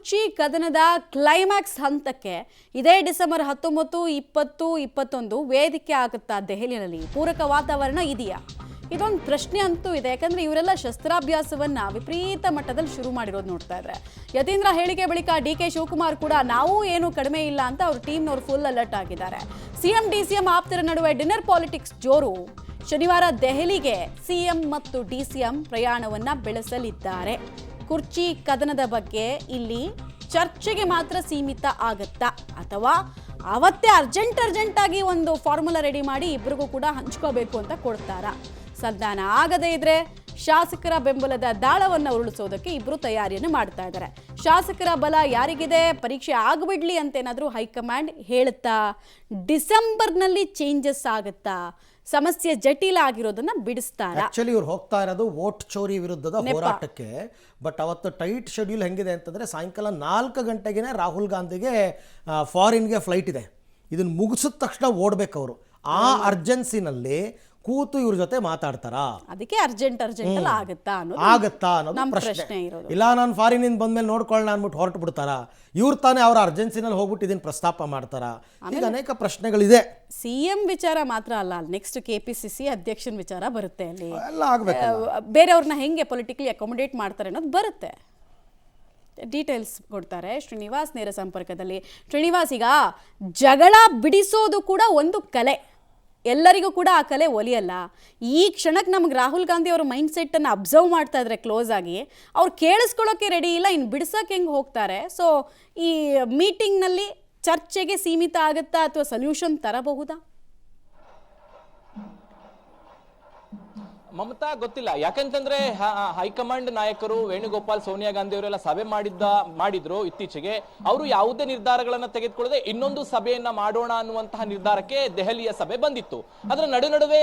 ಕುರ್ಚಿ ಕದನದ ಕ್ಲೈಮ್ಯಾಕ್ಸ್ ಹಂತಕ್ಕೆ ಇದೇ ಡಿಸೆಂಬರ್ 19, 20, 21 ವೇದಿಕೆ ಆಗುತ್ತಾ ದೆಹಲಿಯಲ್ಲಿ? ಪೂರಕ ವಾತಾವರಣ ಇದೆಯಾ? ಇದೊಂದು ಪ್ರಶ್ನೆ ಅಂತೂ ಇದೆ. ಯಾಕಂದ್ರೆ ಇವರೆಲ್ಲ ಶಸ್ತ್ರಾಭ್ಯಾಸವನ್ನ ವಿಪರೀತ ಮಟ್ಟದಲ್ಲಿ ಶುರು ಮಾಡಿರೋದು ನೋಡ್ತಾ ಇದ್ರೆ, ಯತೀಂದ್ರ ಹೇಳಿಕೆ ಬಳಿಕ DK ಶಿವಕುಮಾರ್ ಕೂಡ ನಾವು ಏನು ಕಡಿಮೆ ಇಲ್ಲ ಅಂತ ಅವ್ರ ಟೀಮ್ನವರು ಫುಲ್ ಅಲರ್ಟ್ ಆಗಿದ್ದಾರೆ. CM DCM ಆಪ್ತರ ನಡುವೆ ಡಿನ್ನರ್ ಪಾಲಿಟಿಕ್ಸ್ ಜೋರು. ಶನಿವಾರ ದೆಹಲಿಗೆ CM ಮತ್ತು DCM ಪ್ರಯಾಣವನ್ನ ಬೆಳೆಸಲಿದ್ದಾರೆ. ಕುರ್ಚಿ ಕದನದ ಬಗ್ಗೆ ಇಲ್ಲಿ ಚರ್ಚೆಗೆ ಮಾತ್ರ ಸೀಮಿತ ಆಗತ್ತಾ, ಅಥವಾ ಅವತ್ತೇ ಅರ್ಜೆಂಟ್ ಆಗಿ ಒಂದು ಫಾರ್ಮುಲಾ ರೆಡಿ ಮಾಡಿ ಇಬ್ಬರಿಗೂ ಕೂಡ ಹಂಚ್ಕೋಬೇಕು ಅಂತ ಕೊಡ್ತಾರಾ? ಸಂಧಾನ ಆಗದೇ ಇದ್ರೆ ಶಾಸಕರ ಬೆಂಬಲದ ದಾಳವನ್ನು ಉರುಳಿಸೋದಕ್ಕೆ ಇಬ್ಬರು ತಯಾರಿಯನ್ನು ಮಾಡ್ತಾ ಇದ್ದಾರೆ. ಶಾಸಕರ ಬಲ ಯಾರಿಗಿದೆ, ಪರೀಕ್ಷೆ ಆಗಿಬಿಡ್ಲಿ ಅಂತೇನಾದ್ರೂ ಹೈಕಮಾಂಡ್ ಹೇಳುತ್ತಾ? ಡಿಸೆಂಬರ್ನಲ್ಲಿ ಚೇಂಜಸ್ ಆಗುತ್ತಾ? ಸಮಸ್ಯೆ ಜಟಿಲ ಆಗಿರೋದನ್ನ ಬಿಡಿಸ್ತಾರ? ಆಕ್ಚುಲಿ ಇವ್ರು ಹೋಗ್ತಾ ಇರೋದು ವೋಟ್ ಚೋರಿ ವಿರುದ್ಧದ ಹೋರಾಟಕ್ಕೆ. ಬಟ್ ಅವತ್ತು ಟೈಟ್ ಶೆಡ್ಯೂಲ್ ಹೆಂಗಿದೆ ಅಂತಂದ್ರೆ, ಸಾಯಂಕಾಲ 4 ಗಂಟೆಗೆ ರಾಹುಲ್ ಗಾಂಧಿಗೆ ಫಾರಿನ್ಗೆ ಫ್ಲೈಟ್ ಇದೆ. ಇದನ್ನ ಮುಗಿಸಿದ ತಕ್ಷಣ ಓಡ್ಬೇಕು ಅವರು. ಆ ಅರ್ಜೆನ್ಸಿನಲ್ಲಿ ಕೂತು ಇವ್ರ ಜೊತೆ ಮಾತಾಡ್ತಾರಾ? ಅದಕ್ಕೆ ಅರ್ಜೆಂಟ್ ಆಗುತ್ತಾ ಅನ್ನೋದು ಪ್ರಶ್ನೆ. ಇಲ್ಲ ನಾನು ಫಾರಿನಿಂದ ಬಂದ್ಮೇಲೆ ನೋಡ್ಕೊಳ್ಳೋಣ ಅಂದ್ಬಿಟ್ಟು ಹೊರಟು ಬಿಡ್ತಾರಾ? ಇವ್ರು ತಾನೇ ಅವ್ರ ಅರ್ಜೆನ್ಸಿನಲ್ಲಿ ಹೋಗ್ಬಿಟ್ಟು ಇದನ್ನ ಪ್ರಸ್ತಾಪ ಮಾಡ್ತಾರಾ? ಈಗ ಅನೇಕ ಪ್ರಶ್ನೆಗಳಿದೆ. CM ವಿಚಾರ ಮಾತ್ರ ಅಲ್ಲ, ನೆಕ್ಸ್ಟ್ KPCC ಅಧ್ಯಕ್ಷನ ವಿಚಾರ ಬರುತ್ತೆ. ಅಲ್ಲಿ ಎಲ್ಲ ಆಗ್ಬೇಕು. ಬೇರೆಯವ್ರನ್ನ ಹೆಂಗೆ ಪೊಲಿಟಿಕಲಿ ಅಕೊಮಡೇಟ್ ಮಾಡ್ತಾರೆ ಅನ್ನೋದು ಬರುತ್ತೆ. ಡೀಟೇಲ್ಸ್ ಕೊಡ್ತಾರೆ ಶ್ರೀನಿವಾಸ್ ನೇರ ಸಂಪರ್ಕದಲ್ಲಿ. ಶ್ರೀನಿವಾಸ್, ಈಗ ಜಗಳ ಬಿಡಿಸೋದು ಕೂಡ ಒಂದು ಕಲೆ, ಎಲ್ಲರಿಗೂ ಕೂಡ ಆ ಕಲೆ ಒಲಿಯಲ್ಲ. ಈ ಕ್ಷಣಕ್ಕೆ ನಮ್ಗೆ ರಾಹುಲ್ ಗಾಂಧಿ ಅವರ ಮೈಂಡ್ ಸೆಟ್ಟನ್ನು ಅಬ್ಸರ್ವ್ ಮಾಡ್ತಾ ಇದ್ರೆ ಕ್ಲೋಸ್ ಆಗಿ, ಅವ್ರು ಕೇಳಿಸ್ಕೊಳ್ಳೋಕ್ಕೆ ರೆಡಿ ಇಲ್ಲ, ಇನ್ನು ಬಿಡಿಸೋಕೆ ಹೆಂಗೆ ಹೋಗ್ತಾರೆ? ಸೊ ಈ ಮೀಟಿಂಗ್ನಲ್ಲಿ ಚರ್ಚೆಗೆ ಸೀಮಿತ ಆಗುತ್ತಾ ಅಥವಾ ಸೊಲ್ಯೂಷನ್ ತರಬಹುದಾ? ಮಮತಾ, ಗೊತ್ತಿಲ್ಲ. ಯಾಕಂತಂದ್ರೆ ಹೈಕಮಾಂಡ್ ನಾಯಕರು ವೇಣುಗೋಪಾಲ್, ಸೋನಿಯಾ ಗಾಂಧಿ ಅವರೆಲ್ಲ ಸಭೆ ಮಾಡಿದ್ರು ಇತ್ತೀಚೆಗೆ. ಅವರು ಯಾವುದೇ ನಿರ್ಧಾರಗಳನ್ನ ತೆಗೆದುಕೊಳ್ಳದೆ ಇನ್ನೊಂದು ಸಭೆಯನ್ನ ಮಾಡೋಣ ಅನ್ನುವಂತಹ ನಿರ್ಧಾರಕ್ಕೆ ದೆಹಲಿಯ ಸಭೆ ಬಂದಿತ್ತು. ಅದರ ನಡುವೆ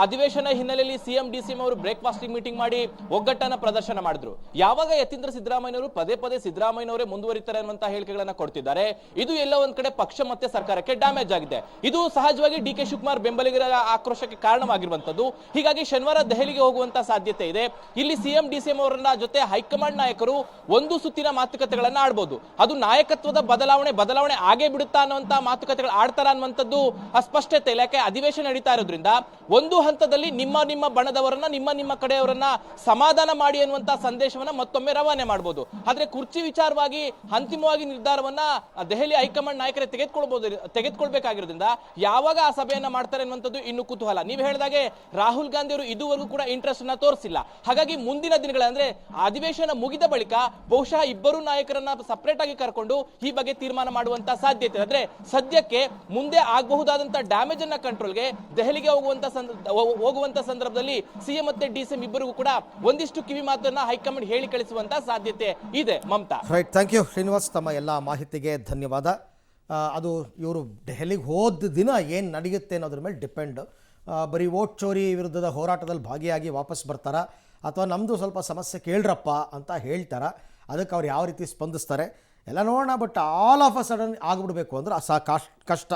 ಅಧಿವೇಶನ ಹಿನ್ನೆಲೆಯಲ್ಲಿ CM DCM ಅವರು ಬ್ರೇಕ್ಫಾಸ್ಟಿಂಗ್ ಮೀಟಿಂಗ್ ಮಾಡಿ ಒಗ್ಗಟ್ಟನ್ನ ಪ್ರದರ್ಶನ ಮಾಡಿದ್ರು. ಯಾವಾಗ ಯತೀಂದ್ರ ಸಿದ್ದರಾಮಯ್ಯನವರು ಪದೇ ಸಿದ್ದರಾಮಯ್ಯನವರೇ ಮುಂದುವರಿತಾರೆ ಅನ್ನುವಂತಹ ಹೇಳಿಕೆಗಳನ್ನ ಕೊಡ್ತಿದ್ದಾರೆ, ಇದು ಎಲ್ಲ ಒಂದ್ ಕಡೆ ಪಕ್ಷ ಮತ್ತೆ ಸರ್ಕಾರಕ್ಕೆ ಡ್ಯಾಮೇಜ್ ಆಗಿದೆ. ಇದು ಸಹಜವಾಗಿ DK ಶಿವಕುಮಾರ್ ಬೆಂಬಲಿಗರ ಆಕ್ರೋಶಕ್ಕೆ ಕಾರಣವಾಗಿರುವಂತದ್ದು. ಹೀಗಾಗಿ ಶನಿವಾರ ದೆಹಲಿಗೆ ಹೋಗುವಂತ ಸಾಧ್ಯತೆ ಇದೆ. ಇಲ್ಲಿ CM DCM ಅವರನ್ನ ಜೊತೆ ಹೈಕಮಾಂಡ್ ನಾಯಕರು ಒಂದು ಸುತ್ತಿನ ಮಾತುಕತೆಗಳನ್ನ ಆಡಬಹುದು. ಅದು ನಾಯಕತ್ವದ ಬದಲಾವಣೆ ಆಗೇ ಬಿಡುತ್ತಾ ಅನ್ನುವಂತ ಮಾತುಕತೆಗಳು ಆಡ್ತಾರ ಅನ್ನುವಂಥದ್ದು ಅಸ್ಪಷ್ಟತೆ ಇಲ್ಲ. ಯಾಕೆ ಅಧಿವೇಶನ ನಡೀತಾ ಇರೋದ್ರಿಂದ ಒಂದು ಹಂತದಲ್ಲಿ ನಿಮ್ಮ ಬಣದವರನ್ನ ನಿಮ್ಮ ಕಡೆಯವರನ್ನ ಸಮಾಧಾನ ಮಾಡಿ ಅನ್ನುವಂತ ಸಂದೇಶವನ್ನ ಮತ್ತೊಮ್ಮೆ ರವಾನೆ ಮಾಡಬಹುದು. ಆದ್ರೆ ಕುರ್ಚಿ ವಿಚಾರವಾಗಿ ಅಂತಿಮವಾಗಿ ನಿರ್ಧಾರವನ್ನ ದೆಹಲಿ ಹೈಕಮಾಂಡ್ ನಾಯಕರೇ ತೆಗೆದುಕೊಳ್ಬೇಕಾಗಿರೋದ್ರಿಂದ ಯಾವಾಗ ಆ ಸಭೆಯನ್ನ ಮಾಡ್ತಾರೆ ಅನ್ನುವಂಥದ್ದು ಇನ್ನು ಕುತೂಹಲ. ನೀವು ಹೇಳಿದಾಗೆ ರಾಹುಲ್ ಗಾಂಧಿ ಅವರು ಇದುವರೆಗೂ ಕೂಡ ಇಂಟ್ರೆಸ್ಟ್ ಅನ್ನ ತೋರಿಸಿಲ್ಲ. ಹಾಗಾಗಿ ಮುಂದಿನ ದಿನಗಳಂದ್ರೆ ಅಧಿವೇಶನ ಮುಗಿದ ಬಳಿಕ ಬಹುಶಃ ಇಬ್ಬರು ನಾಯಕರನ್ನ ಸಪರೇಟ್ ಆಗಿ ಕರ್ಕೊಂಡು ಈ ಬಗ್ಗೆ ತೀರ್ಮಾನ ಮಾಡುವಂತ ಸಾಧ್ಯತೆ. ಆದ್ರೆ ಸದ್ಯಕ್ಕೆ ಮುಂದೆ ಆಗಬಹುದಾದಂತ ಡ್ಯಾಮೇಜ್ ಅನ್ನ ಕಂಟ್ರೋಲ್ಗೆ ದೆಹಲಿಗೆ ಹೋಗುವಂತ ಸಂದರ್ಭದಲ್ಲಿ CM ಮತ್ತೆ DCM ಇಬ್ಬರಿಗೂ ಕೂಡ ಒಂದಿಷ್ಟು ಕಿವಿ ಮಾತನ್ನ ಹೈಕಮಾಂಡ್ ಹೇಳಿ ಕಳಿಸುವಂತ ಸಾಧ್ಯತೆ ಇದೆ. Mamata, right, thank you Srinivas, ತಮ್ಮ ಎಲ್ಲ ಮಾಹಿತಿಗೆ ಧನ್ಯವಾದ. ಅದು ಇವರು ದೆಹಲಿಗೆ ಹೋದ ದಿನ ಏನು ನಡೆಯುತ್ತೆ ಅನ್ನೋದ್ರ ಮೇಲೆ ಡಿಪೆಂಡ್. ಬರೀ ವೋಟ್ ಚೋರಿ ವಿರುದ್ಧದ ಹೋರಾಟದಲ್ಲಿ ಭಾಗಿಯಾಗಿ ವಾಪಸ್ ಬರ್ತಾರಾ, ಅಥವಾ ನಮ್ಮದು ಸ್ವಲ್ಪ ಸಮಸ್ಯೆ ಕೇಳ್ರಪ್ಪ ಅಂತ ಹೇಳ್ತಾರಾ? ಅದಕ್ಕೆ ಅವ್ರು ಯಾವ ರೀತಿ ಸ್ಪಂದಿಸ್ತಾರೆ ಎಲ್ಲ ನೋಡೋಣ. But all of a sudden ಆಗಿಬಿಡ್ಬೇಕು ಅಂದ್ರೆ ಕಷ್ಟ.